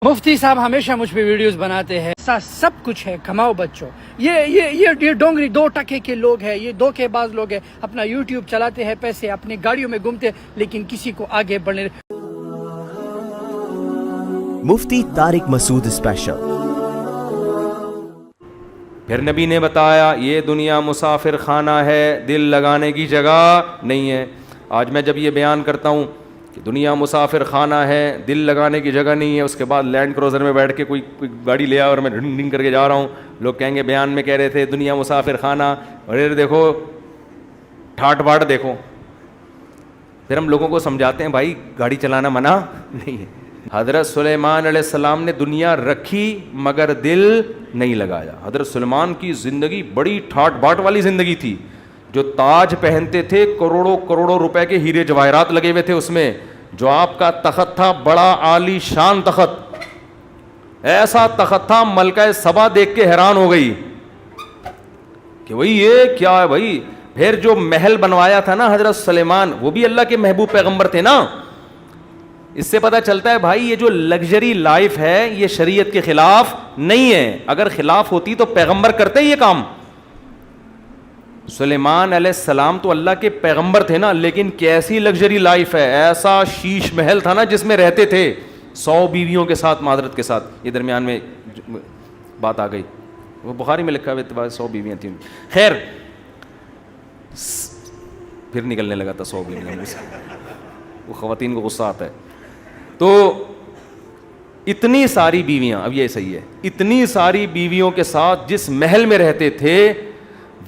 مفتی صاحب ہمیشہ مجھ پہ ویڈیوز بناتے ہیں، سب کچھ ہے، کماؤ بچوں. یہ ڈونگری 2% کے لوگ ہیں، یہ دھوکے باز لوگ ہیں، اپنا یوٹیوب چلاتے ہیں، پیسے اپنی گاڑیوں میں گھومتے، لیکن کسی کو آگے بڑھنے. مفتی طارق مسعود اسپیشل. پھر نبی نے بتایا یہ دنیا مسافر خانہ ہے، دل لگانے کی جگہ نہیں ہے. آج میں جب یہ بیان کرتا ہوں کہ دنیا مسافر خانہ ہے، دل لگانے کی جگہ نہیں ہے، اس کے بعد لینڈ کروزر میں بیٹھ کے کوئی گاڑی لیا اور میں ڈھنگ ڈھنگ کر کے جا رہا ہوں، لوگ کہیں گے بیان میں کہہ رہے تھے دنیا مسافر خانہ، اور دیکھو ٹھاٹ باٹ دیکھو. پھر ہم لوگوں کو سمجھاتے ہیں بھائی گاڑی چلانا منع نہیں ہے. حضرت سلیمان علیہ السلام نے دنیا رکھی مگر دل نہیں لگایا. حضرت سلیمان کی زندگی بڑی ٹھاٹ باٹ والی زندگی تھی. جو تاج پہنتے تھے کروڑوں کروڑوں روپے کے ہیرے جواہرات لگے ہوئے تھے اس میں. جو آپ کا تخت تھا بڑا عالی شان تخت، ایسا تخت تھا ملکہ سبا دیکھ کے حیران ہو گئی کہ بھئی یہ کیا ہے بھائی. پھر جو محل بنوایا تھا نا حضرت سلیمان، وہ بھی اللہ کے محبوب پیغمبر تھے نا. اس سے پتہ چلتا ہے بھائی یہ جو لگژری لائف ہے یہ شریعت کے خلاف نہیں ہے. اگر خلاف ہوتی تو پیغمبر کرتے یہ کام. سلیمان علیہ السلام تو اللہ کے پیغمبر تھے نا، لیکن کیسی لگژری لائف ہے. ایسا شیش محل تھا نا جس میں رہتے تھے 100 بیویوں کے ساتھ، معذرت کے ساتھ یہ درمیان میں بات آ گئی، وہ بخاری میں لکھا ہوا 100 بیویاں تھیں. خیر پھر نکلنے لگا تھا 100 بیویاں میں سے، وہ خواتین کو غصہ آتا ہے. تو اتنی ساری بیویاں، اب یہ صحیح ہے، اتنی ساری بیویوں کے ساتھ جس محل میں رہتے تھے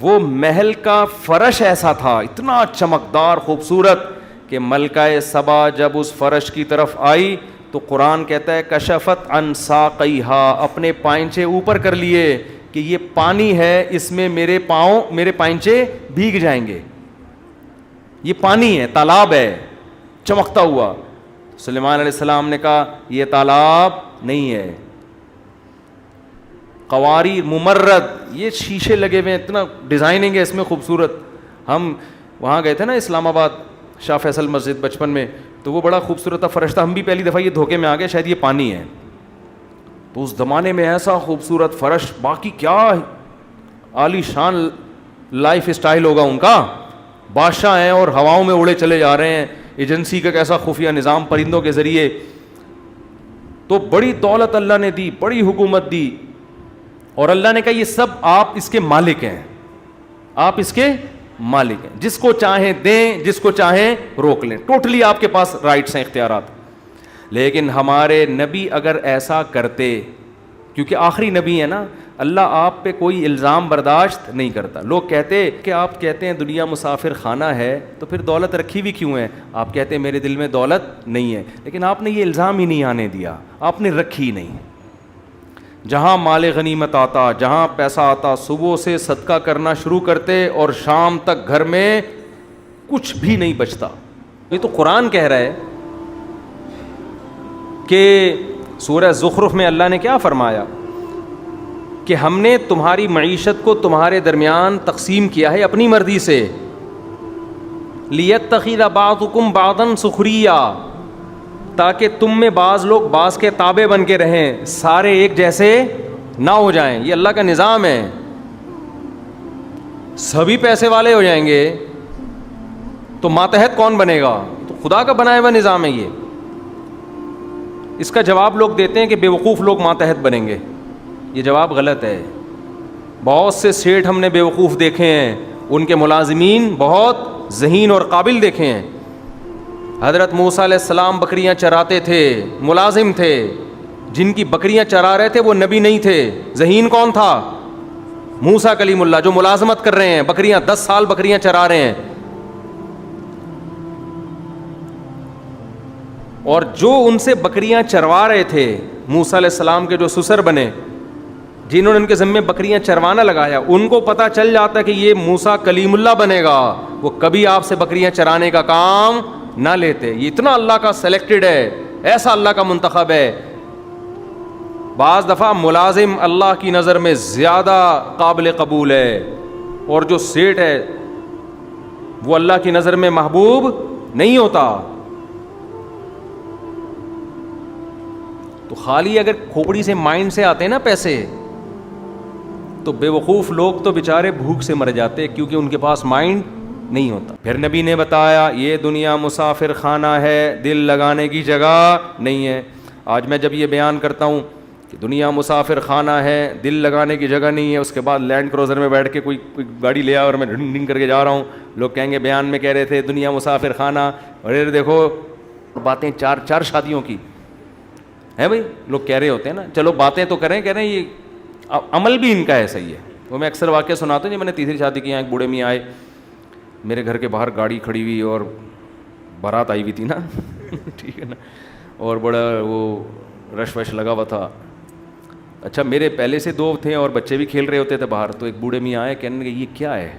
وہ محل کا فرش ایسا تھا اتنا چمکدار خوبصورت کہ ملکہ سبا جب اس فرش کی طرف آئی تو قرآن کہتا ہے کشفت عن ساقیہا، اپنے پائنچے اوپر کر لیے کہ یہ پانی ہے، اس میں میرے پائنچے بھیگ جائیں گے. یہ پانی ہے، تالاب ہے چمکتا ہوا. سلیمان علیہ السلام نے کہا یہ تالاب نہیں ہے، قواری ممرد، یہ شیشے لگے ہوئے ہیں، اتنا ڈیزائننگ ہے اس میں خوبصورت. ہم وہاں گئے تھے نا اسلام آباد شاہ فیصل مسجد بچپن میں، تو وہ بڑا خوبصورت تھا فرش تھا. ہم بھی پہلی دفعہ یہ دھوکے میں آ گئے شاید یہ پانی ہے. تو اس زمانے میں ایسا خوبصورت فرش، باقی کیا عالی شان لائف اسٹائل ہوگا ان کا. بادشاہ ہیں اور ہواؤں میں اڑے چلے جا رہے ہیں، ایجنسی کا کیسا خفیہ نظام پرندوں کے ذریعے. تو بڑی دولت اللہ نے دی، بڑی حکومت دی، اور اللہ نے کہا یہ سب آپ اس کے مالک ہیں، آپ اس کے مالک ہیں، جس کو چاہیں دیں جس کو چاہیں روک لیں، ٹوٹلی آپ کے پاس رائٹس ہیں، اختیارات. لیکن ہمارے نبی اگر ایسا کرتے، کیونکہ آخری نبی ہے نا، اللہ آپ پہ کوئی الزام برداشت نہیں کرتا. لوگ کہتے کہ آپ کہتے ہیں دنیا مسافر خانہ ہے تو پھر دولت رکھی ہوئی کیوں ہے؟ آپ کہتے ہیں میرے دل میں دولت نہیں ہے، لیکن آپ نے یہ الزام ہی نہیں آنے دیا، آپ نے رکھی نہیں. جہاں مال غنیمت آتا، جہاں پیسہ آتا، صبح سے صدقہ کرنا شروع کرتے اور شام تک گھر میں کچھ بھی نہیں بچتا. یہ تو قرآن کہہ رہا ہے کہ سورہ زخرف میں اللہ نے کیا فرمایا کہ ہم نے تمہاری معیشت کو تمہارے درمیان تقسیم کیا ہے اپنی مرضی سے. لیتخذ بعضکم بعضا سخریا، تاکہ تم میں بعض لوگ بعض کے تابع بن کے رہیں، سارے ایک جیسے نہ ہو جائیں. یہ اللہ کا نظام ہے. سبھی پیسے والے ہو جائیں گے تو ماتحت کون بنے گا؟ تو خدا کا بنایا ہوا نظام ہے یہ. اس کا جواب لوگ دیتے ہیں کہ بیوقوف لوگ ماتحت بنیں گے. یہ جواب غلط ہے. بہت سے سیٹھ ہم نے بیوقوف دیکھے ہیں، ان کے ملازمین بہت ذہین اور قابل دیکھے ہیں. حضرت موسیٰ علیہ السلام بکریاں چراتے تھے، ملازم تھے. جن کی بکریاں چرا رہے تھے وہ نبی نہیں تھے. ذہین کون تھا؟ موسیٰ کلیم اللہ، جو ملازمت کر رہے ہیں، بکریاں 10 سال بکریاں چرا رہے ہیں. اور جو ان سے بکریاں چروا رہے تھے، موسیٰ علیہ السلام کے جو سسر بنے، جنہوں نے ان کے ذمے بکریاں چروانا لگایا، ان کو پتہ چل جاتا کہ یہ موسیٰ کلیم اللہ بنے گا، وہ کبھی آپ سے بکریاں چرانے کا کام نہ لیتے. یہ اتنا اللہ کا سلیکٹڈ ہے، ایسا اللہ کا منتخب ہے. بعض دفعہ ملازم اللہ کی نظر میں زیادہ قابل قبول ہے، اور جو سیٹ ہے وہ اللہ کی نظر میں محبوب نہیں ہوتا. تو خالی اگر کھوپڑی سے مائنڈ سے آتے ہیں نا پیسے, تو بے وقوف لوگ تو بیچارے بھوک سے مر جاتے کیونکہ ان کے پاس مائنڈ نہیں ہوتا. پھر نبی نے بتایا یہ دنیا مسافر خانہ ہے, دل لگانے کی جگہ نہیں ہے. آج میں جب یہ بیان کرتا ہوں کہ دنیا مسافر خانہ ہے, دل لگانے کی جگہ نہیں ہے, اس کے بعد لینڈ کروزر میں بیٹھ کے کوئی گاڑی لے آیا اور میں ڈنگ ڈنگ کر کے جا رہا ہوں, لوگ کہیں گے بیان میں کہہ رہے تھے دنیا مسافر خانہ, اور یہ دیکھو باتیں چار شادیوں کی ہے بھائی, لوگ کہہ رہے ہوتے ہیں نا, چلو باتیں تو کریں, کہہ رہے ہیں یہ عمل بھی ان کا ایسا ہی ہے. وہ میں اکثر واقعہ سناتا ہوں, جب میں نے تیسری شادی کی, ایک بوڑھے میاں آئے میرے گھر کے باہر, گاڑی کھڑی ہوئی اور بارات آئی ہوئی تھی نا ٹھیک ہے نا, اور بڑا وہ رش وش لگا ہوا تھا. اچھا میرے پہلے سے دو تھے اور بچے بھی کھیل رہے ہوتے تھے باہر, تو ایک بوڑھے میاں آئے, کہنے لگے یہ کیا ہے,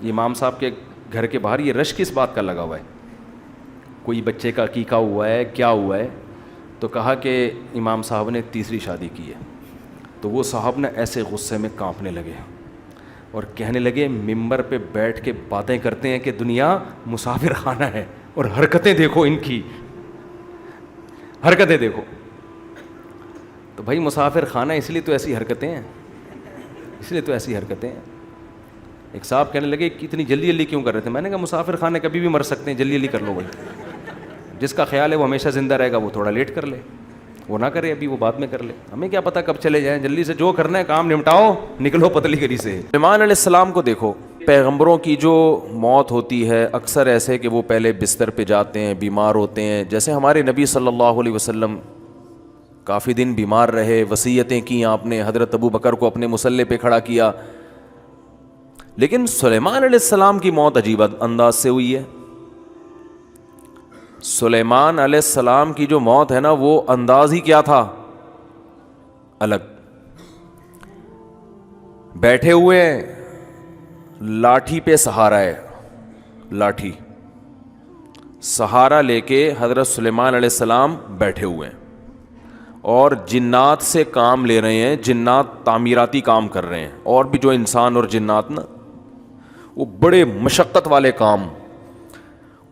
یہ امام صاحب کے گھر کے باہر یہ رش کس بات کا لگا ہوا ہے, کوئی بچے کا عقیقہ ہوا ہے, کیا ہوا ہے؟ تو کہا کہ امام صاحب نے تیسری شادی کی ہے. تو وہ صاحب نے ایسے غصے میں کانپنے لگے اور کہنے لگے ممبر پہ بیٹھ کے باتیں کرتے ہیں کہ دنیا مسافر خانہ ہے, اور حرکتیں دیکھو ان کی, حرکتیں دیکھو. تو بھائی مسافر خانہ اس لیے تو ایسی حرکتیں ہیں, اس لیے تو ایسی حرکتیں ہیں. ایک صاحب کہنے لگے کہ اتنی جلدی جلدی کیوں کر رہے تھے؟ میں نے کہا مسافر خانے کبھی بھی مر سکتے ہیں, جلدی جلدی کر لو بھائی. جس کا خیال ہے وہ ہمیشہ زندہ رہے گا وہ تھوڑا لیٹ کر لے, وہ نہ کرے ابھی, وہ بعد میں کر لے, ہمیں کیا پتہ کب چلے جائیں. جلدی سے جو کرنا ہے کام نمٹاؤ, نکلو پتلی گلی سے. سلیمان علیہ السلام کو دیکھو, پیغمبروں کی جو موت ہوتی ہے اکثر ایسے کہ وہ پہلے بستر پہ جاتے ہیں, بیمار ہوتے ہیں. جیسے ہمارے نبی صلی اللہ علیہ وسلم کافی دن بیمار رہے, وصیتیں کی آپ نے, حضرت ابو بکر کو اپنے مصلے پہ کھڑا کیا. لیکن سلیمان علیہ السلام کی موت عجیب انداز سے ہوئی ہے. سلیمان علیہ السلام کی جو موت ہے نا, وہ انداز ہی کیا تھا, الگ. بیٹھے ہوئے لاٹھی پہ سہارا ہے, لاٹھی سہارا لے کے حضرت سلیمان علیہ السلام بیٹھے ہوئے ہیں, اور جنات سے کام لے رہے ہیں, جنات تعمیراتی کام کر رہے ہیں, اور بھی جو انسان اور جنات نا, وہ بڑے مشقت والے کام.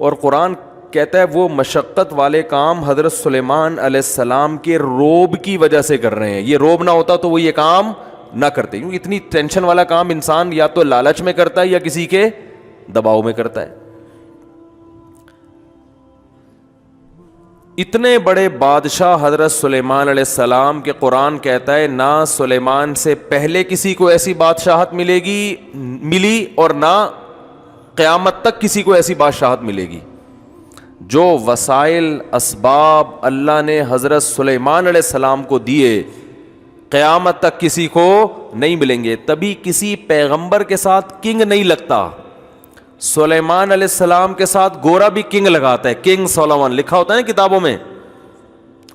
اور قرآن کہتا ہے وہ مشقت والے کام حضرت سلیمان علیہ السلام کے روب کی وجہ سے کر رہے ہیں. یہ روب نہ ہوتا تو وہ یہ کام نہ کرتے, کیونکہ اتنی ٹینشن والا کام انسان یا تو لالچ میں کرتا ہے یا کسی کے دباؤ میں کرتا ہے. اتنے بڑے بادشاہ حضرت سلیمان علیہ السلام کے قرآن کہتا ہے نہ سلیمان سے پہلے کسی کو ایسی بادشاہت ملی, اور نہ قیامت تک کسی کو ایسی بادشاہت ملے گی. جو وسائل اسباب اللہ نے حضرت سلیمان علیہ السلام کو دیے, قیامت تک کسی کو نہیں ملیں گے. تبھی کسی پیغمبر کے ساتھ کنگ نہیں لگتا. سلیمان علیہ السلام کے ساتھ گورا بھی کنگ لگاتا ہے, کنگ سولومن لکھا ہوتا ہے نا کتابوں میں,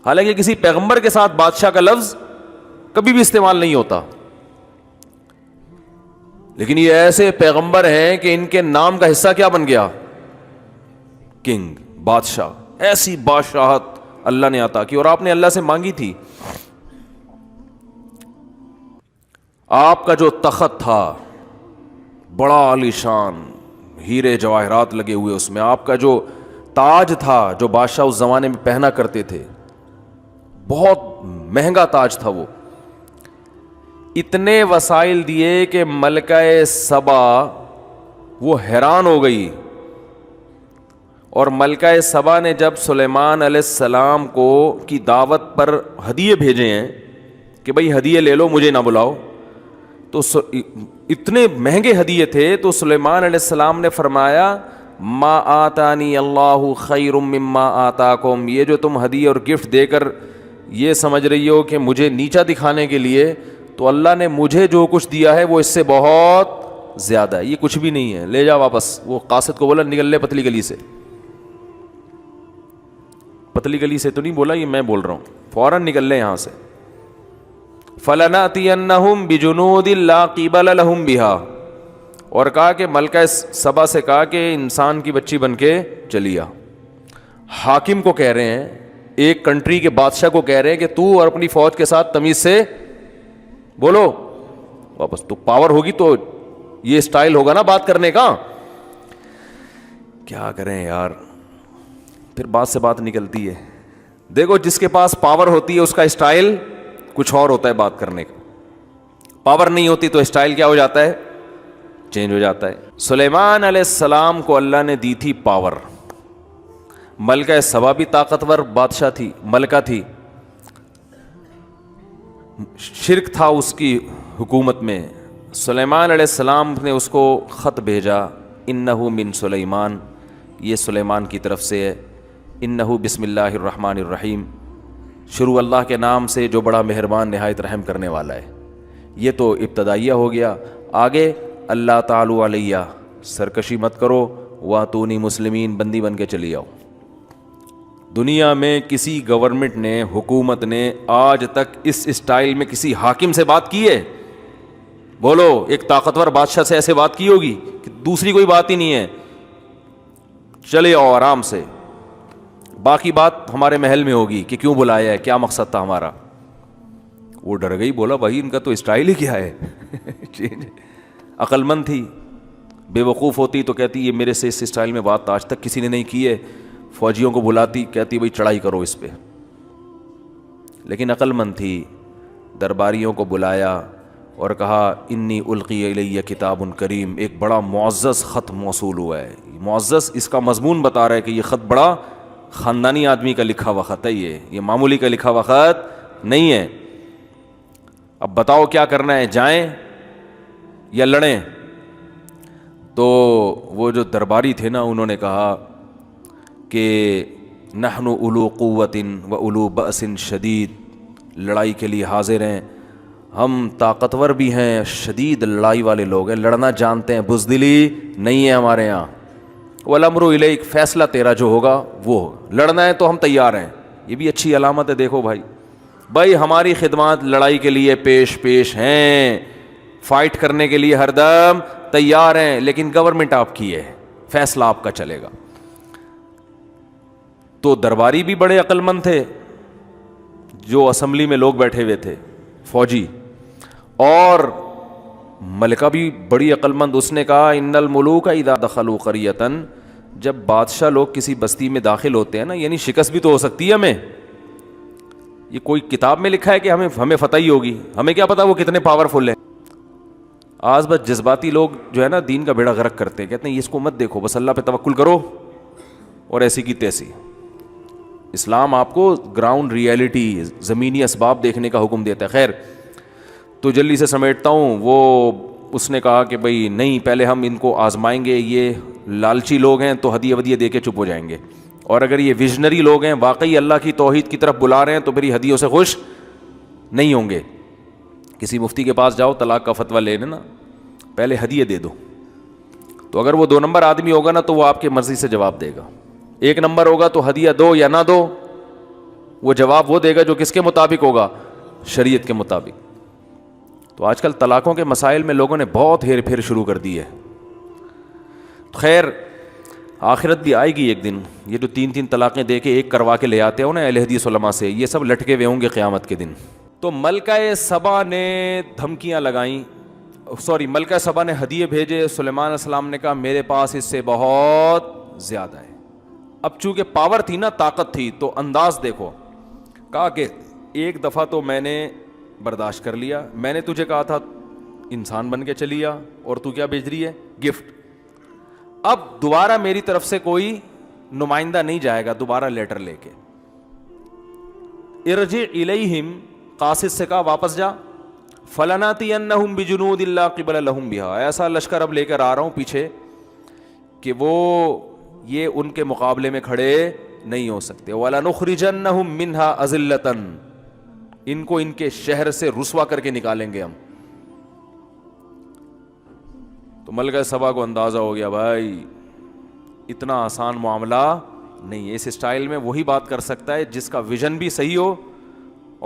حالانکہ کسی پیغمبر کے ساتھ بادشاہ کا لفظ کبھی بھی استعمال نہیں ہوتا. لیکن یہ ایسے پیغمبر ہیں کہ ان کے نام کا حصہ کیا بن گیا, کنگ, بادشاہ. ایسی بادشاہت اللہ نے عطا کی, اور آپ نے اللہ سے مانگی تھی. آپ کا جو تخت تھا بڑا عالیشان, ہیرے جواہرات لگے ہوئے اس میں. آپ کا جو تاج تھا جو بادشاہ اس زمانے میں پہنا کرتے تھے, بہت مہنگا تاج تھا وہ. اتنے وسائل دیے کہ ملکہ سبا وہ حیران ہو گئی, اور ملکہ سبا نے جب سلیمان علیہ السلام کو کی دعوت پر ہدیے بھیجے ہیں کہ بھئی ہدیے لے لو, مجھے نہ بلاؤ, تو اتنے مہنگے ہدیے تھے, تو سلیمان علیہ السلام نے فرمایا ما آتانی اللہ خیر مما آتاکم, یہ جو تم ہدیے اور گفٹ دے کر یہ سمجھ رہی ہو کہ مجھے نیچا دکھانے کے لیے, تو اللہ نے مجھے جو کچھ دیا ہے وہ اس سے بہت زیادہ ہے, یہ کچھ بھی نہیں ہے, لے جا واپس. وہ قاصد کو بولا نکل لے پتلی گلی سے, پتلی گلی سے تو نہیں بولا, یہ میں بول رہا ہوں, فوراً نکل لے یہاں سے. فَلَنَأْتِيَنَّهُمْ بِجُنُودٍ لَا قِبَلَ لَهُمْ بِهَا, اور کہا کہ ملکہ سبا سے کہا کہ انسان کی بچی بن کے چلی آ. حاکم کو کہہ رہے ہیں, ایک کنٹری کے بادشاہ کو کہہ رہے ہیں کہ تو اور اپنی فوج کے ساتھ تمیز سے بولو واپس. تو پاور ہوگی تو یہ سٹائل ہوگا نا بات کرنے کا. کیا کریں یار, پھر بات سے بات نکلتی ہے. دیکھو جس کے پاس پاور ہوتی ہے اس کا اسٹائل کچھ اور ہوتا ہے بات کرنے کا, پاور نہیں ہوتی تو اسٹائل کیا ہو جاتا ہے, چینج ہو جاتا ہے. سلیمان علیہ السلام کو اللہ نے دی تھی پاور. ملکہ سبا بھی طاقتور بادشاہ تھی, ملکہ تھی, شرک تھا اس کی حکومت میں. سلیمان علیہ السلام نے اس کو خط بھیجا, انہو من سلیمان, یہ سلیمان کی طرف سے ہے. انہو بسم اللہ الرحمن الرحیم, شروع اللہ کے نام سے جو بڑا مہربان نہایت رحم کرنے والا ہے. یہ تو ابتدائیہ ہو گیا. آگے اللہ تعالی علیہ, سرکشی مت کرو, واتونی مسلمین, بندی بن کے چلی آؤ. دنیا میں کسی گورنمنٹ نے, حکومت نے آج تک اس اسٹائل میں کسی حاکم سے بات کی ہے؟ بولو, ایک طاقتور بادشاہ سے ایسے بات کی ہوگی کہ دوسری کوئی بات ہی نہیں ہے, چلے آؤ آرام سے, باقی بات ہمارے محل میں ہوگی کہ کیوں بلایا ہے, کیا مقصد تھا ہمارا. وہ ڈر گئی, بولا بھائی ان کا تو اسٹائل ہی کیا ہے. عقل مند تھی, بے وقوف ہوتی تو کہتی یہ میرے سے اس اسٹائل میں بات آج تک کسی نے نہیں کی ہے. فوجیوں کو بلاتی, کہتی بھائی چڑھائی کرو اس پہ. لیکن عقل مند تھی, درباریوں کو بلایا اور کہا انی القی الیہ کتاب کریم, ایک بڑا معزز خط موصول ہوا ہے. معزز اس کا مضمون بتا رہا ہے کہ یہ خط بڑا خاندانی آدمی کا لکھا ہوا خط ہے, یہ معمولی کا لکھا ہوا خط نہیں ہے. اب بتاؤ کیا کرنا ہے, جائیں یا لڑیں؟ تو وہ جو درباری تھے نا, انہوں نے کہا کہ نحن اولو قوت و اولو بأس شدید, لڑائی کے لیے حاضر ہیں, ہم طاقتور بھی ہیں, شدید لڑائی والے لوگ ہیں, لڑنا جانتے ہیں, بزدلی نہیں ہے ہمارے یہاں. والامر الیک, فیصلہ تیرا جو ہوگا وہ, لڑنا ہے تو ہم تیار ہیں. یہ بھی اچھی علامت ہے. دیکھو بھائی ہماری خدمات لڑائی کے لیے پیش ہیں, فائٹ کرنے کے لیے ہر دم تیار ہیں, لیکن گورنمنٹ آپ کی ہے, فیصلہ آپ کا چلے گا. تو درباری بھی بڑے عقل مند تھے, جو اسمبلی میں لوگ بیٹھے ہوئے تھے فوجی, اور ملکہ بھی بڑی عقل مند. اس نے کہا ان الملوک اذا دخلوا قریۃ, جب بادشاہ لوگ کسی بستی میں داخل ہوتے ہیں نا, یعنی شکست بھی تو ہو سکتی ہے ہمیں. یہ کوئی کتاب میں لکھا ہے کہ ہمیں فتح ہی ہوگی؟ ہمیں کیا پتا وہ کتنے پاورفل ہیں. آج بس جذباتی لوگ جو ہے نا دین کا بیڑا غرق کرتے ہیں, کہتے ہیں اس کو مت دیکھو, بس اللہ پہ توکل کرو, اور ایسی کی تیسی. اسلام آپ کو گراؤنڈ ریئلٹی, زمینی اسباب دیکھنے کا حکم دیتا ہے. خیر تو جلدی سے سمیٹتا ہوں. وہ اس نے کہا کہ بھئی نہیں, پہلے ہم ان کو آزمائیں گے, یہ لالچی لوگ ہیں تو ہدیہ ودیہ دے کے چپ ہو جائیں گے, اور اگر یہ ویژنری لوگ ہیں, واقعی اللہ کی توحید کی طرف بلا رہے ہیں, تو میری ہدیوں سے خوش نہیں ہوں گے. کسی مفتی کے پاس جاؤ طلاق کا فتویٰ لینے نا, پہلے ہدیہ دے دو. تو اگر وہ 2 نمبر آدمی ہوگا نا تو وہ آپ کی مرضی سے جواب دے گا. 1 نمبر ہوگا تو ہدیہ دو یا نہ دو, وہ جواب وہ دے گا جو کس کے مطابق ہوگا, شریعت کے مطابق. تو آج کل طلاقوں کے مسائل میں لوگوں نے بہت ہیر پھیر شروع کر دی ہے. خیر آخرت بھی آئے گی ایک دن. یہ جو 3 طلاقیں دے کے ایک کروا کے لے آتے ہو نا اہل حدیث علماء سے, یہ سب لٹکے ہوئے ہوں گے قیامت کے دن. تو ملکہ سبا نے دھمکیاں لگائیں, ملکہ سبا نے ہدیے بھیجے. سلیمان علیہ السلام نے کہا میرے پاس اس سے بہت زیادہ ہے. اب چونکہ پاور تھی نا, طاقت تھی, تو انداز دیکھو. کہا کہ ایک دفعہ تو میں نے برداشت کر لیا, میں نے تجھے کہا تھا انسان بن کے چلی آ, اور تو کیا بھیج رہی ہے, گفٹ. اب دوبارہ میری طرف سے کوئی نمائندہ نہیں جائے گا دوبارہ لیٹر لے کے. ارجع الیہم, قاصد سے کہا واپس جا. فلناتینہم بجنود لا قبل لہم بہا, ایسا لشکر اب لے کر آ رہا ہوں پیچھے کہ وہ یہ ان کے مقابلے میں کھڑے نہیں ہو سکتے. وَلَنُخْرِجَنَّهُمْ مِنْهَا أَذِلَّةً, ان کو ان کے شہر سے رسوا کر کے نکالیں گے ہم. تو ملکہ سبا کو اندازہ ہو گیا بھائی اتنا آسان معاملہ نہیں ہے. اس اسٹائل میں وہی بات کر سکتا ہے جس کا ویژن بھی صحیح ہو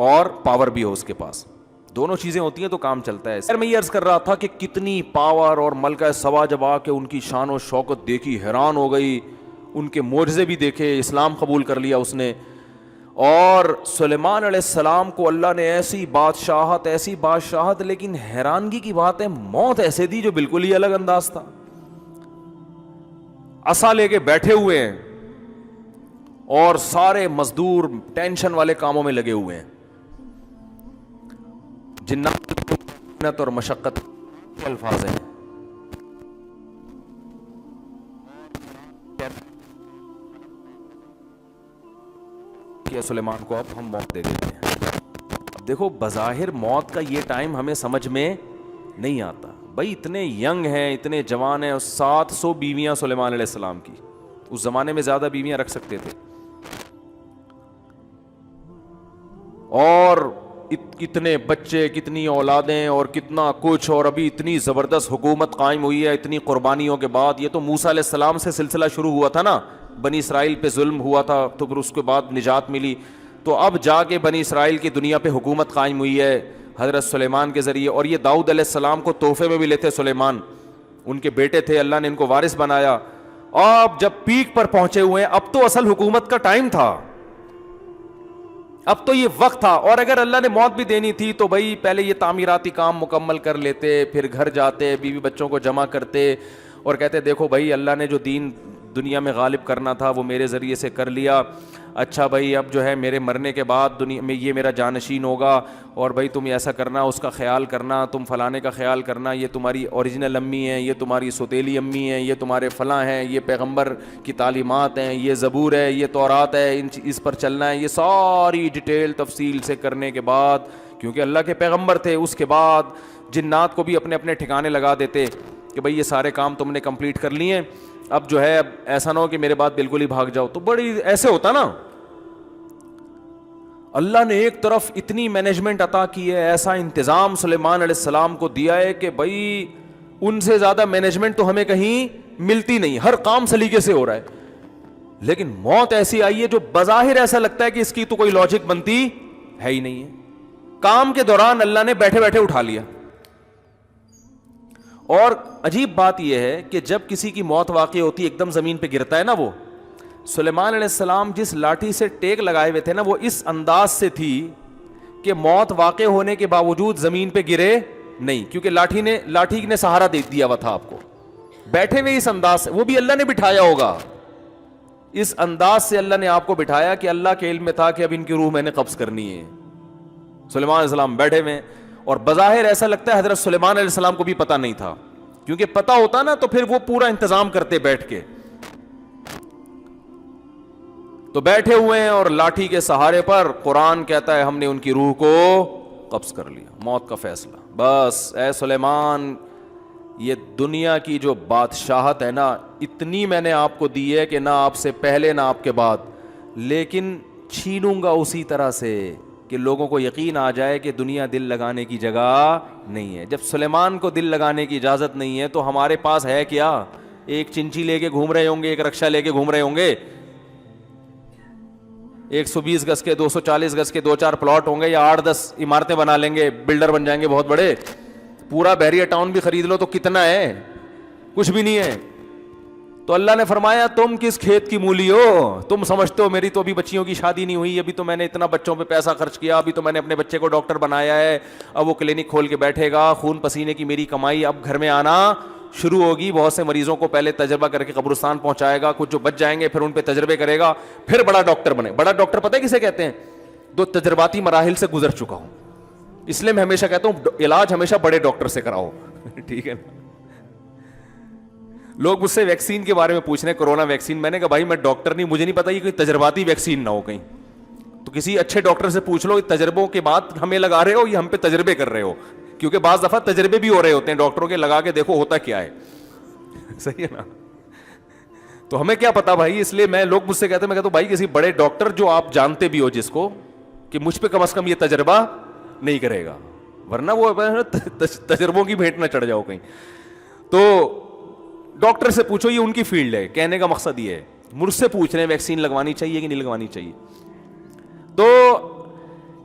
اور پاور بھی ہو اس کے پاس. دونوں چیزیں ہوتی ہیں تو کام چلتا ہے. میں یہ عرض کر رہا تھا کہ کتنی پاور, اور ملکہ سبا جب آ کے ان کی شان و شوکت دیکھی حیران ہو گئی, ان کے معجزے بھی دیکھے, اسلام قبول کر لیا اس نے. اور سلیمان علیہ السلام کو اللہ نے ایسی بادشاہت, لیکن حیرانگی کی بات ہے موت ایسے دی جو بالکل ہی الگ انداز تھا. عصا لے کے بیٹھے ہوئے ہیں اور سارے مزدور ٹینشن والے کاموں میں لگے ہوئے ہیں. جنات محنت اور مشقت کے الفاظ ہیں. کہ سلیمان کو اب ہم موت دے دیتے ہیں. اب دیکھو بظاہر موت کا یہ ٹائم ہمیں سمجھ میں نہیں آتا. بھائی اتنے ینگ ہیں, اتنے جوان ہیں, 700 بیویاں سلیمان علیہ السلام کی. اس زمانے میں زیادہ بیویاں رکھ سکتے تھے. اور کتنے بچے, کتنی اولادیں اور کتنا کچھ, اور ابھی اتنی زبردست حکومت قائم ہوئی ہے اتنی قربانیوں کے بعد. یہ تو موسیٰ علیہ السلام سے سلسلہ شروع ہوا تھا نا, بنی اسرائیل پہ ظلم ہوا تھا تو پھر اس کے بعد نجات ملی, تو اب جا کے بنی اسرائیل کی دنیا پہ حکومت قائم ہوئی ہے حضرت سلیمان کے ذریعے. اور یہ داؤد علیہ السلام کو تحفے میں بھی لیتے سلیمان, ان کے بیٹے تھے, اللہ نے ان کو وارث بنایا. اب جب پیک پر پہنچے ہوئے ہیں, اب تو اصل حکومت کا ٹائم تھا, اب تو یہ وقت تھا. اور اگر اللہ نے موت بھی دینی تھی تو بھائی پہلے یہ تعمیراتی کام مکمل کر لیتے, پھر گھر جاتے, بیوی بچوں کو جمع کرتے اور کہتے دیکھو بھائی اللہ نے جو دین دنیا میں غالب کرنا تھا وہ میرے ذریعے سے کر لیا. اچھا بھائی اب جو ہے میرے مرنے کے بعد دنیا میں یہ میرا جانشین ہوگا, اور بھائی تم ایسا کرنا, اس کا خیال کرنا, تم فلانے کا خیال کرنا, یہ تمہاری اوریجنل امی ہیں, یہ تمہاری سوتیلی امی ہیں, یہ تمہارے فلاں ہیں, یہ پیغمبر کی تعلیمات ہیں, یہ زبور ہے, یہ تورات ہے, اس پر چلنا ہے. یہ ساری ڈیٹیل تفصیل سے کرنے کے بعد, کیونکہ اللہ کے پیغمبر تھے, اس کے بعد جنات کو بھی اپنے اپنے ٹھکانے لگا دیتے کہ بھائی یہ سارے کام تم نے کمپلیٹ کر لیے ہیں, اب جو ہے اب ایسا نہ ہو کہ میرے بعد بالکل ہی بھاگ جاؤ. تو بڑی ایسے ہوتا نا, اللہ نے ایک طرف اتنی مینجمنٹ عطا کی ہے, ایسا انتظام سلیمان علیہ السلام کو دیا ہے کہ بھائی ان سے زیادہ مینجمنٹ تو ہمیں کہیں ملتی نہیں, ہر کام سلیقے سے ہو رہا ہے. لیکن موت ایسی آئی ہے جو بظاہر ایسا لگتا ہے کہ اس کی تو کوئی لاجک بنتی ہے ہی نہیں ہے. کام کے دوران اللہ نے بیٹھے بیٹھے اٹھا لیا. اور عجیب بات یہ ہے کہ جب کسی کی موت واقع ہوتی ہے ایک دم زمین پہ گرتا ہے نا, وہ سلیمان علیہ السلام جس لاٹھی سے ٹیک لگائے ہوئے تھے نا, وہ اس انداز سے تھی کہ موت واقع ہونے کے باوجود زمین پہ گرے نہیں, کیونکہ لاٹھی نے سہارا دے دیا ہوا تھا آپ کو. بیٹھے ہوئے اس انداز سے, وہ بھی اللہ نے بٹھایا ہوگا, اس انداز سے اللہ نے آپ کو بٹھایا کہ اللہ کے علم میں تھا کہ اب ان کی روح میں نے قبض کرنی ہے. سلیمان علیہ السلام بیٹھے ہوئے, اور بظاہر ایسا لگتا ہے حضرت سلیمان علیہ السلام کو بھی پتہ نہیں تھا, کیونکہ پتہ ہوتا نا تو پھر وہ پورا انتظام کرتے بیٹھ کے. تو بیٹھے ہوئے ہیں اور لاٹھی کے سہارے پر قرآن کہتا ہے ہم نے ان کی روح کو قبض کر لیا, موت کا فیصلہ. بس اے سلیمان, یہ دنیا کی جو بادشاہت ہے نا, اتنی میں نے آپ کو دی ہے کہ نہ آپ سے پہلے نہ آپ کے بعد, لیکن چھینوں گا اسی طرح سے کہ لوگوں کو یقین آ جائے کہ دنیا دل لگانے کی جگہ نہیں ہے. جب سلیمان کو دل لگانے کی اجازت نہیں ہے تو ہمارے پاس ہے کیا؟ ایک چنچی لے کے گھوم رہے ہوں گے, ایک رکشہ لے کے گھوم رہے ہوں گے, 120 گز کے 240 گز کے 2-4 پلاٹ ہوں گے, یا 8-10 عمارتیں بنا لیں گے, بلڈر بن جائیں گے بہت بڑے. پورا بحریہ ٹاؤن بھی خرید لو تو کتنا ہے؟ کچھ بھی نہیں ہے. تو اللہ نے فرمایا تم کس کھیت کی مولی ہو, تم سمجھتے ہو میری تو ابھی بچیوں کی شادی نہیں ہوئی, ابھی تو میں نے اتنا بچوں پہ پیسہ خرچ کیا, ابھی تو میں نے اپنے بچے کو ڈاکٹر بنایا ہے, اب وہ کلینک کھول کے بیٹھے گا, خون پسینے کی میری کمائی اب گھر میں آنا شروع ہوگی, بہت سے مریضوں کو پہلے تجربہ کر کے قبرستان پہنچائے گا, کچھ جو بچ جائیں گے پھر ان پہ تجربے کرے گا, پھر بڑا ڈاکٹر بنے. بڑا ڈاکٹر پتہ ہے کسے کہتے ہیں؟ دو تجرباتی مراحل سے گزر چکا ہوں. اس لیے میں ہمیشہ کہتا ہوں علاج ہمیشہ بڑے ڈاکٹر سے کراؤ. ٹھیک ہے نا. لوگ مجھ سے ویکسین کے بارے میں پوچھ رہے ہیں, کورونا ویکسین. میں نے کہا بھائی میں ڈاکٹر نہیں, مجھے نہیں پتا یہ کوئی تجرباتی ویکسین نہ ہو کہیں, تو کسی اچھے ڈاکٹر سے پوچھ لو تجربوں کے بعد ہمیں لگا رہے ہو یا ہم پہ تجربے کر رہے ہو, کیونکہ بعض دفعہ تجربے بھی ہو رہے ہوتے ہیں ڈاکٹروں کے, لگا کے دیکھو ہوتا کیا ہے. صحیح ہے نا. تو ہمیں کیا پتا بھائی, اس لیے میں لوگ مجھ سے کہتے ہیں, میں کہتا ہوں بھائی کسی بڑے ڈاکٹر جو آپ جانتے بھی ہو جس کو, کہ مجھ پہ کم از کم یہ تجربہ نہیں کرے گا, ورنہ وہ تجربوں کی بھیٹ نہ چڑھ جاؤ کہیں. تو ڈاکٹر سے پوچھو, یہ ان کی فیلڈ ہے. کہنے کا مقصد یہ ہے, مجھ سے پوچھ رہے ہیں ویکسین لگوانی چاہیے کہ نہیں لگوانی چاہیے. تو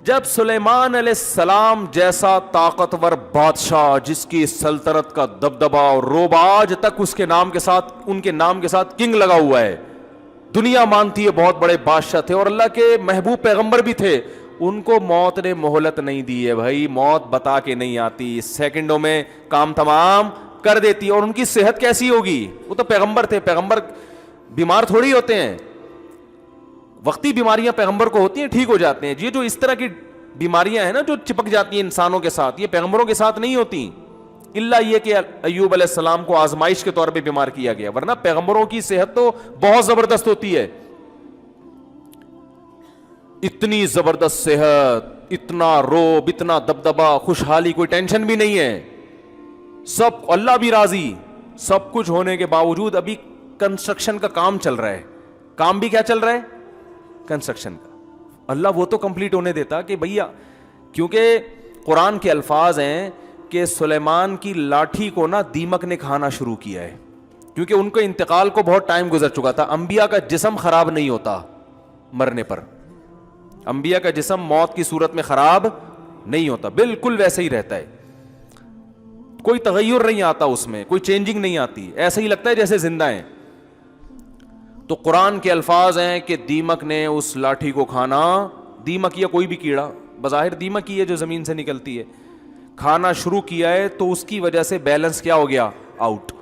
جب سلیمان علیہ السلام جیسا طاقتور بادشاہ جس کی سلطنت کا دبدبا اور روب آج تک اس کے نام کے ساتھ, ان کے نام کے ساتھ کنگ لگا ہوا ہے, دنیا مانتی ہے بہت بڑے بادشاہ تھے اور اللہ کے محبوب پیغمبر بھی تھے, ان کو موت نے مہلت نہیں دی ہے بھائی. موت بتا کے نہیں آتی, سیکنڈوں میں کام تمام کر دیتی. اور ان کی صحت کیسی ہوگی, وہ تو پیغمبر تھے, پیغمبر بیمار تھوڑی ہوتے ہیں. وقتی بیماریاں پیغمبر کو ہوتی ہیں ٹھیک ہو جاتے ہیں. یہ جو اس طرح کی بیماریاں ہیں نا جو چپک جاتی ہیں انسانوں کے ساتھ, یہ پیغمبروں کے ساتھ نہیں ہوتی, الا یہ کہ ایوب علیہ السلام کو آزمائش کے طور پہ بیمار کیا گیا, ورنہ پیغمبروں کی صحت تو بہت زبردست ہوتی ہے. اتنی زبردست صحت, اتنا روب, اتنا دبدبا, خوشحالی, کوئی ٹینشن بھی نہیں ہے, سب اللہ بھی راضی, سب کچھ ہونے کے باوجود ابھی کنسٹرکشن کا کام چل رہا ہے. کام بھی کیا چل رہا ہے؟ کنسٹرکشن کا. اللہ وہ تو کمپلیٹ ہونے دیتا کہ بھیا, کیونکہ قرآن کے الفاظ ہیں کہ سلیمان کی لاٹھی کو نا دیمک نے کھانا شروع کیا ہے, کیونکہ ان کے انتقال کو بہت ٹائم گزر چکا تھا. انبیاء کا جسم خراب نہیں ہوتا مرنے پر, انبیاء کا جسم موت کی صورت میں خراب نہیں ہوتا, بالکل ویسے ہی رہتا ہے, کوئی تغیر نہیں آتا اس میں, کوئی چینجنگ نہیں آتی, ایسا ہی لگتا ہے جیسے زندہ ہیں. تو قرآن کے الفاظ ہیں کہ دیمک نے اس لاٹھی کو کھانا, دیمک یا کوئی بھی کیڑا, بظاہر دیمک ہی ہے جو زمین سے نکلتی ہے, کھانا شروع کیا ہے, تو اس کی وجہ سے بیلنس کیا ہو گیا؟ آؤٹ.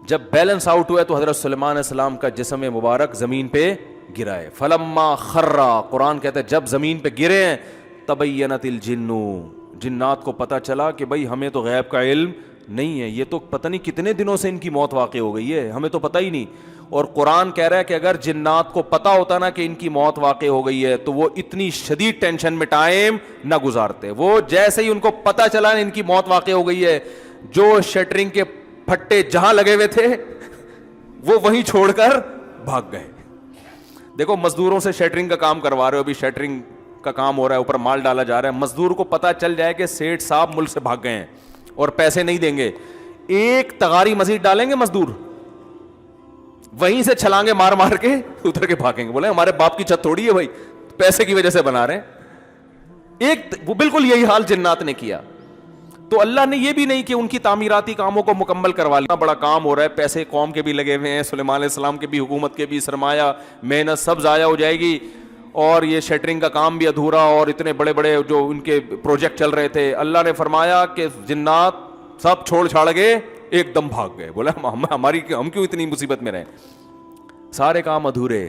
جب بیلنس آؤٹ ہوا ہے تو حضرت سلیمان علیہ السلام کا جسم مبارک زمین پہ گرا ہے. فلما خرّا, قرآن کہتا ہے جب زمین پہ گرے ہیں, تبینت الجن, جنات کو پتہ چلا کہ بھائی ہمیں تو غیب کا علم نہیں ہے, یہ تو پتہ نہیں کتنے دنوں سے ان کی موت واقع ہو گئی ہے, ہمیں تو پتہ ہی نہیں. اور قرآن کہہ رہا ہے کہ اگر جنات کو پتہ ہوتا نا کہ ان کی موت واقع ہو گئی ہے تو وہ اتنی شدید ٹینشن میں ٹائم نہ گزارتے. وہ جیسے ہی ان کو پتہ چلا ان کی موت واقع ہو گئی ہے, جو شٹرنگ کے پھٹے جہاں لگے ہوئے تھے وہ وہیں چھوڑ کر بھاگ گئے. دیکھو مزدوروں سے شٹرنگ کا کام کروا رہے ہو, ابھی شٹرنگ کا کام ہو رہا ہے, اوپر مال ڈالا جا رہا ہے, مزدور کو پتہ چل جائے کہ سیٹ صاحب ملک سے بھاگ گئے ہیں اور پیسے نہیں دیں گے, ایک تغاری مزید ڈالیں گے مزدور, وہیں سے چھلانگے مار مار کے اتر کے بھاگیں گے, بولے ہمارے باپ کی چھت تھوڑی ہے بھائی, پیسے کی وجہ سے بنا رہے ہیں. ایک وہ بالکل یہی حال جنات نے کیا. تو اللہ نے یہ بھی نہیں کہ ان کی تعمیراتی کاموں کو مکمل کروا لیا, بڑا کام ہو رہا ہے, پیسے قوم کے بھی لگے ہوئے ہیں, سلیمان علیہ السلام کے بھی, حکومت کے بھی, سرمایہ محنت سب ضائع ہو جائے گی, اور یہ شٹرنگ کا کام بھی ادھورا, اور اتنے بڑے بڑے جو ان کے پروجیکٹ چل رہے تھے. اللہ نے فرمایا کہ جنات سب چھوڑ چھاڑ گئے, ایک دم بھاگ گئے. بولا ہم کیوں اتنی مصیبت میں رہیں, سارے کام ادھورے.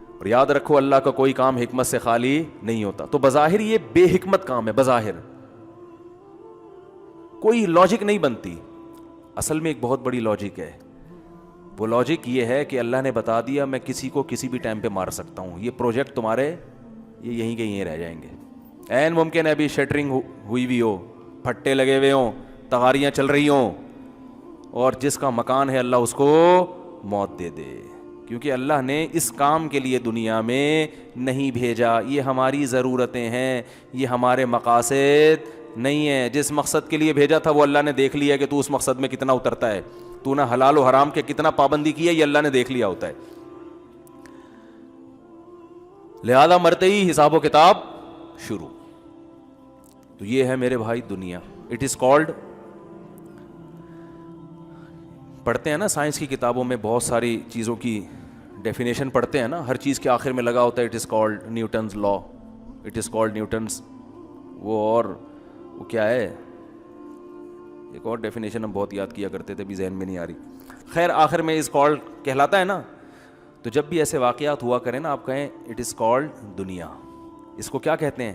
اور یاد رکھو اللہ کا کوئی کام حکمت سے خالی نہیں ہوتا. تو بظاہر یہ بے حکمت کام ہے, بظاہر کوئی لاجک نہیں بنتی, اصل میں ایک بہت بڑی لاجک ہے. وہ لاجک یہ ہے کہ اللہ نے بتا دیا میں کسی کو کسی بھی ٹائم پہ مار سکتا ہوں, یہ پروجیکٹ تمہارے یہ یہیں کے یہیں رہ جائیں گے. عین ممکن ہے ابھی شٹرنگ ہوئی بھی ہو, پھٹے لگے ہوئے ہوں, تغاریاں چل رہی ہوں, اور جس کا مکان ہے اللہ اس کو موت دے دے, کیونکہ اللہ نے اس کام کے لیے دنیا میں نہیں بھیجا. یہ ہماری ضرورتیں ہیں, یہ ہمارے مقاصد نہیں ہے. جس مقصد کے لیے بھیجا تھا وہ اللہ نے دیکھ لیا کہ تو اس مقصد میں کتنا اترتا ہے, تو نہ حلال و حرام کے کتنا پابندی کی ہے, یہ اللہ نے دیکھ لیا ہوتا ہے. لہذا مرتے ہی حساب و کتاب شروع. تو یہ ہے میرے بھائی دنیا. اٹ از کالڈ, پڑھتے ہیں نا سائنس کی کتابوں میں بہت ساری چیزوں کی ڈیفینیشن پڑھتے ہیں نا, ہر چیز کے آخر میں لگا ہوتا ہے it is called Newton's law, it is called Newton's وہ, اور وہ کیا ہے ایک اور ڈیفینیشن ہم بہت یاد کیا کرتے تھے, بھی ذہن میں نہیں آ رہی. خیر آخر میں از کالڈ کہلاتا ہے نا. تو جب بھی ایسے واقعات ہوا کریں نا, آپ کہیں اٹ از کالڈ دنیا. اس کو کیا کہتے ہیں؟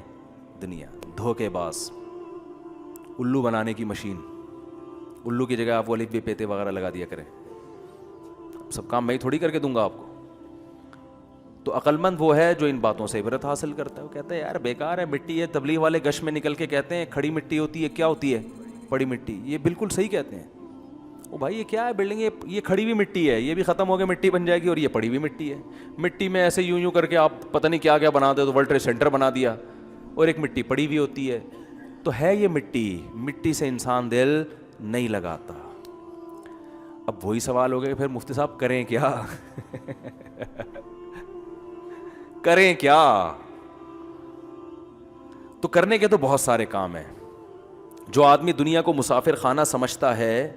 دنیا. دھوکے باز, الو بنانے کی مشین. الو کی جگہ آپ وہ الف بے پیتے وغیرہ لگا دیا کریں, سب کام میں ہی تھوڑی کر کے دوں گا آپ کو. تو عقل مند وہ ہے جو ان باتوں سے عبرت حاصل کرتا ہے. وہ کہتا ہے یار بیکار ہے, مٹی ہے. تبلیغ والے گش میں نکل کے کہتے ہیں کھڑی مٹی ہوتی ہے, کیا ہوتی ہے؟ پڑی مٹی. یہ بالکل صحیح کہتے ہیں. او بھائی یہ کیا ہے بلڈنگ, یہ کھڑی ہوئی مٹی ہے, یہ بھی ختم ہو کے مٹی بن جائے گی, اور یہ پڑی ہوئی مٹی ہے. مٹی میں ایسے یوں کر کے آپ پتہ نہیں کیا کیا بنا دے, تو ورلڈ ٹریڈ سینٹر بنا دیا, اور ایک مٹی پڑی ہوئی ہوتی ہے. تو ہے یہ مٹی, مٹی سے انسان دل نہیں لگاتا. اب وہی سوال ہو گیا کہ پھر مفتی صاحب کریں کیا؟ کریں کیا؟ تو کرنے کے تو بہت سارے کام ہیں. جو آدمی دنیا کو مسافر خانہ سمجھتا ہے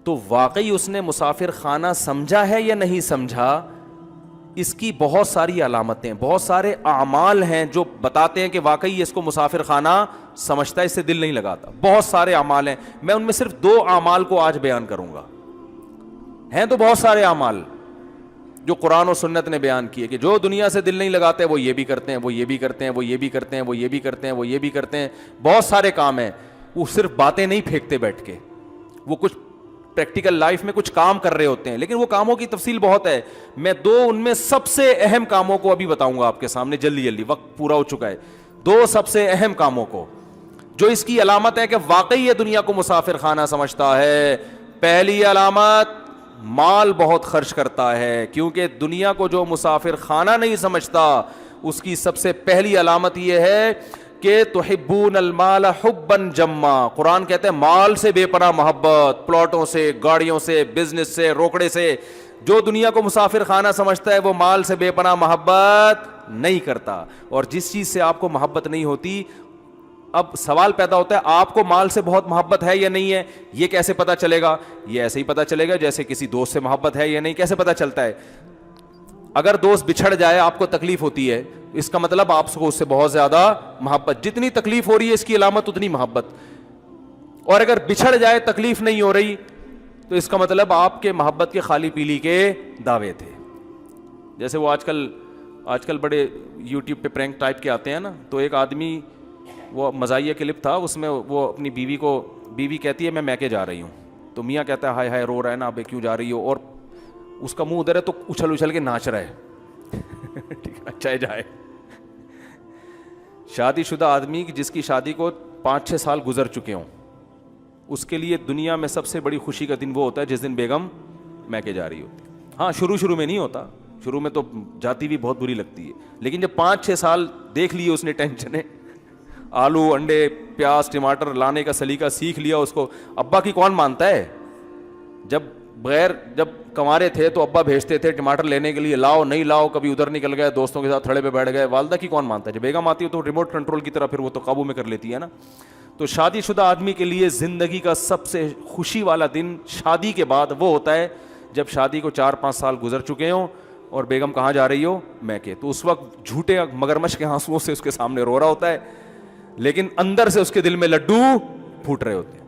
تو واقعی اس نے مسافر خانہ سمجھا ہے یا نہیں سمجھا, اس کی بہت ساری علامتیں, بہت سارے اعمال ہیں جو بتاتے ہیں کہ واقعی اس کو مسافر خانہ سمجھتا ہے, اس سے دل نہیں لگاتا. بہت سارے اعمال ہیں, میں ان میں صرف 2 اعمال کو آج بیان کروں گا. ہیں تو بہت سارے اعمال, جو قرآن و سنت نے بیان کیے کہ جو دنیا سے دل نہیں لگاتے وہ یہ بھی کرتے ہیں, وہ یہ بھی کرتے ہیں, وہ یہ بھی کرتے ہیں, وہ یہ بھی کرتے ہیں, وہ یہ بھی کرتے ہیں. بہت سارے کام ہیں, وہ صرف باتیں نہیں پھینکتے بیٹھ کے, وہ کچھ پریکٹیکل لائف میں کچھ کام کر رہے ہوتے ہیں, لیکن وہ کاموں کی تفصیل بہت ہے. میں 2 ان میں سب سے اہم کاموں کو ابھی بتاؤں گا آپ کے سامنے جلدی جلدی, وقت پورا ہو چکا ہے. 2 سب سے اہم کاموں کو جو اس کی علامت ہے کہ واقعی یہ دنیا کو مسافر خانہ سمجھتا ہے. پہلی علامت, مال بہت خرچ کرتا ہے, کیونکہ دنیا کو جو مسافر خانہ نہیں سمجھتا اس کی سب سے پہلی علامت یہ ہے کہ تحبون المال حبا جما. قرآن کہتے ہیں مال سے بے پناہ محبت, پلاٹوں سے, گاڑیوں سے, بزنس سے, روکڑے سے. جو دنیا کو مسافر خانہ سمجھتا ہے وہ مال سے بے پناہ محبت نہیں کرتا. اور جس چیز سے آپ کو محبت نہیں ہوتی, اب سوال پیدا ہوتا ہے آپ کو مال سے بہت محبت ہے یا نہیں ہے, یہ کیسے پتا چلے گا؟ یہ ایسے ہی پتا چلے گا جیسے کسی دوست سے محبت ہے یا نہیں. کیسے پتا چلتا ہے؟ اگر دوست بچھڑ جائے آپ کو تکلیف ہوتی ہے, اس کا مطلب آپ کو اس سے بہت زیادہ محبت, جتنی تکلیف ہو رہی ہے اس کی علامت اتنی محبت. اور اگر بچھڑ جائے تکلیف نہیں ہو رہی تو اس کا مطلب آپ کے محبت کے خالی پیلی کے دعوے تھے. جیسے وہ آج کل بڑے یوٹیوب پہ پرینک ٹائپ کے آتے ہیں نا, تو ایک آدمی, وہ مزاحیہ کلپ تھا, اس میں وہ اپنی بیوی کہتی ہے میں میکے جا رہی ہوں, تو میاں کہتا ہے ہائے ہائے رو رہا ہے نا ابے کیوں جا رہی ہو, اور اس کا منہ ادھر ہے تو اچھل کے ناچ رہا ہے. ٹھیک ہے, اچھا جائے. شادی شدہ آدمی جس کی شادی کو 5-6 سال گزر چکے ہوں, اس کے لیے دنیا میں سب سے بڑی خوشی کا دن وہ ہوتا ہے جس دن بیگم میکے جا رہی ہوتی. ہاں شروع میں نہیں ہوتا, شروع میں تو جاتی بھی بہت بری لگتی ہے, لیکن جب 5-6 سال دیکھ لیے اس نے ٹینشنیں, آلو انڈے پیاز ٹماٹر لانے کا سلیقہ سیکھ لیا, اس کو ابا کی کون مانتا ہے؟ جب کنوارے تھے تو ابا بھیجتے تھے ٹماٹر لینے کے لیے, لاؤ نہیں لاؤ, کبھی ادھر نکل گئے دوستوں کے ساتھ تھڑے پہ بیٹھ گئے. والدہ کی کون مانتا ہے؟ جب بیگم آتی ہے تو ریموٹ کنٹرول کی طرح پھر وہ تو قابو میں کر لیتی ہے نا. تو شادی شدہ آدمی کے لیے زندگی کا سب سے خوشی والا دن شادی کے بعد وہ ہوتا ہے جب شادی کو 4-5 سال گزر چکے ہوں اور بیگم کہاں جا رہی ہو؟ میکے. تو اس وقت جھوٹے مگرمچھ کے آنسوؤں سے اس کے سامنے رو رہا ہوتا ہے, لیکن اندر سے اس کے دل میں لڈو پھوٹ رہے ہوتے ہیں.